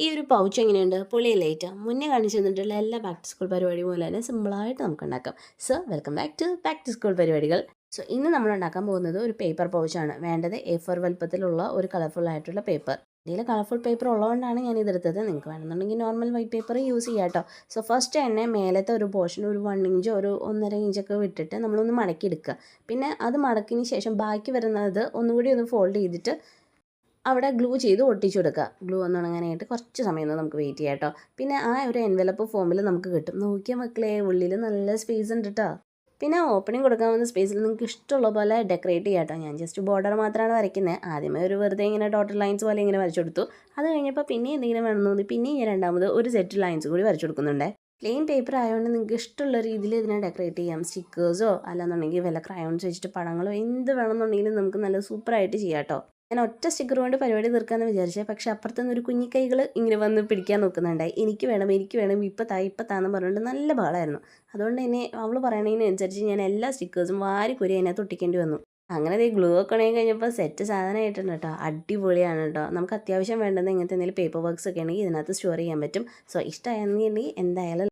ഈ ഒരു പൗച്ച് എങ്ങനെയുണ്ട്? പൊളിയല്ലേറ്റ? മുന്നേ കാണിച്ചു തന്നിട്ടുള്ള എല്ലാ ബാക്ക് ടു സ്കൂൾ പരിപാടി പോലെ തന്നെ സിമ്പിളായിട്ട് നമുക്ക് ഉണ്ടാക്കാം. So welcome back to school പരിപാടികൾ. സോ ഇന്ന് നമ്മൾ ഉണ്ടാക്കാൻ പോകുന്നത് ഒരു പേപ്പർ പൗച്ചാണ്. വേണ്ടത് A4 വലുപ്പത്തിലുള്ള ഒരു കളർഫുൾ ആയിട്ടുള്ള പേപ്പർ. ഇതിൽ കളർഫുൾ പേപ്പർ ഉള്ളതുകൊണ്ടാണ് ഞാൻ ഇതെടുത്തത്. നിങ്ങൾക്ക് വേണമെന്നുണ്ടെങ്കിൽ നോർമൽ വൈറ്റ് പേപ്പർ യൂസ് ചെയ്യാം കേട്ടോ. സോ ഫസ്റ്റ് തന്നെ മേലത്തെ ഒരു പോർഷൻ ഒരു 1 ഇഞ്ചോ ഒരു 1.5 ഇഞ്ചൊക്കെ വിട്ടിട്ട് നമ്മളൊന്ന് മടക്കി എടുക്കുക. പിന്നെ അത് മടക്കിയതിന് ശേഷം ബാക്കി വരുന്നത് ഒന്നുകൂടി ഒന്ന് ഫോൾഡ് ചെയ്തിട്ട് അവിടെ ഗ്ലൂ ചെയ്ത് ഒട്ടിച്ചു കൊടുക്കുക. ഗ്ലൂ ഒന്ന് ഉണങ്ങാനായിട്ട് കുറച്ച് സമയം നമുക്ക് വെയിറ്റ് ചെയ്യാം കേട്ടോ. പിന്നെ ആ ഒരു എൻവലപ്പ് ഫോമിൽ നമുക്ക് കിട്ടും. നോക്കിയാൽ മക്കളെ, ഉള്ളിൽ നല്ല സ്പേസ് ഉണ്ട് കേട്ടോ. പിന്നെ ഓപ്പണിങ് കൊടുക്കാൻ വന്ന സ്പേസിൽ നിങ്ങൾക്ക് ഇഷ്ടമുള്ള പോലെ ഡെക്കറേറ്റ് ചെയ്യാം കേട്ടോ. ഞാൻ ജസ്റ്റ് ബോർഡർ മാത്രമാണ് വരയ്ക്കുന്നത്. ആദ്യമേ ഒരു വെറുതെ ഇങ്ങനെ ഡോട്ടർ ലൈൻസ് പോലെ ഇങ്ങനെ വരച്ചു കൊടുത്തു. അത് കഴിഞ്ഞപ്പോൾ പിന്നെ എന്തെങ്കിലും വേണമെന്ന് തോന്നി പിന്നെ ഞാൻ രണ്ടാമത് ഒരു സെറ്റ് ലൈൻസ് കൂടി വരച്ചു കൊടുക്കുന്നുണ്ട്. പ്ലെയിൻ പേപ്പർ ആയതുകൊണ്ട് നിങ്ങൾക്ക് ഇഷ്ടമുള്ള രീതിയിൽ ഇതിനെ ഡെക്കറേറ്റ് ചെയ്യാം. സ്റ്റിക്കേഴ്സോ അല്ലാന്നുണ്ടെങ്കിൽ വല്ല ക്രയോൺസ് വെച്ചിട്ട് പടങ്ങളോ എന്ത് വേണമെന്നുണ്ടെങ്കിലും നമുക്ക് നല്ല സൂപ്പറായിട്ട് ചെയ്യാം കേട്ടോ. ഞാൻ ഒറ്റ സ്റ്റിക്കർ കൊണ്ട് പരിപാടി തീർക്കാമെന്ന് വിചാരിച്ചത്. പക്ഷേ അപ്പുറത്തുനിന്ന് ഒരു കുഞ്ഞിക്കൈകൾ ഇങ്ങനെ വന്ന് പിടിക്കാൻ നോക്കുന്നുണ്ടായി. എനിക്ക് വേണം ഇപ്പം താന്ന് പറഞ്ഞിട്ട് നല്ല ബഹളമായിരുന്നു. അതുകൊണ്ട് തന്നെ അവൾ പറയണതിനനുസരിച്ച് ഞാൻ എല്ലാ സ്റ്റിക്കേഴ്സും വാരി അതിനകത്ത് ഒട്ടിക്കേണ്ടി വന്നു. അങ്ങനെ ഈ ഗ്ലൂ ഒക്കെ ഉണങ്ങി കഴിഞ്ഞപ്പോൾ സെറ്റ് സാധനമായിട്ടുണ്ട് കേട്ടോ. അടിപൊളിയാണ് കേട്ടോ. നമുക്ക് അത്യാവശ്യം വേണ്ടത് ഇങ്ങനത്തെ എന്തെങ്കിലും പേപ്പർ വർക്ക്സ് ഒക്കെ ഉണ്ടെങ്കിൽ ഇതിനകത്ത് സ്റ്റോർ ചെയ്യാൻ പറ്റും. സോ ഇഷ്ടമായിരുന്നെങ്കിൽ എന്തായാലും